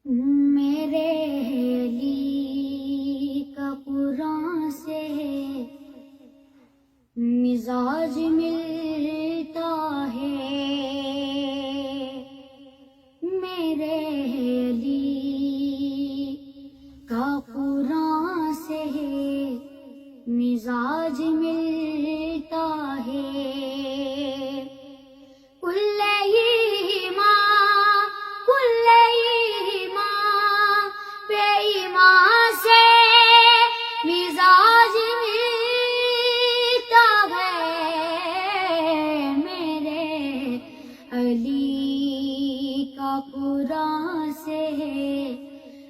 میرے لیے کا قرآن سے مزاج ملتا ہے، میرے لیے کا قرآن سے مزاج ملتا ہے۔ قرآن سے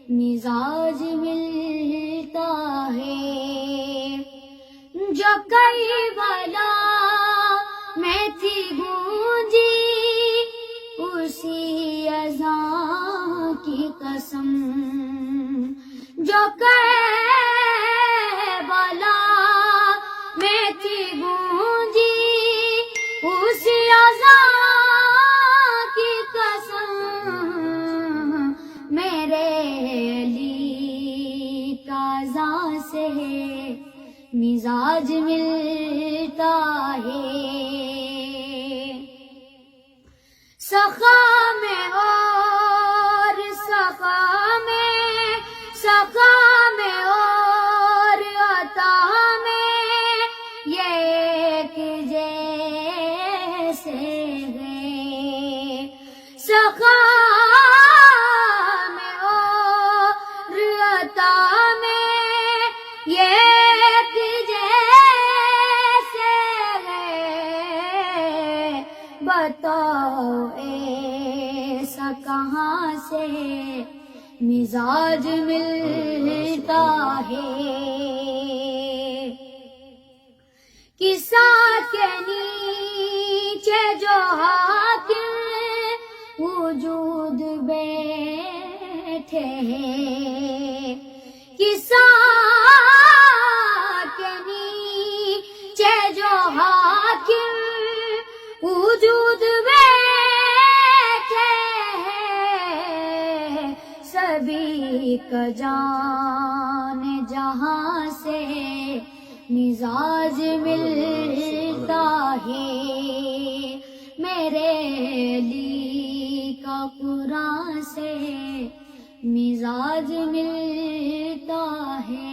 مزاج ملتا ہے، جو کربلا میں تھی گونجی اسی اذان کی قسم، جو کربلا میں تھی گونجی اسی اذان سے مزاج ملتا ہے۔ سخا میں اور سخا میں، سخا میں اور عطا میں یہ ایک جیسے ہیں، سخا میں اور عطا میں یہ ایک جیسے ہے، بتاؤ ایسا کہاں سے مزاج ملتا ہے۔ قصہ کے نیچے جو حاکم وجود بیٹھے ہیں، قصہ جو حاکم وجود بیٹھے ہیں، سبھی کا جان جہاں سے مزاج ملتا ہے، میرے لیے کا قرآن سے مزاج ملتا ہے۔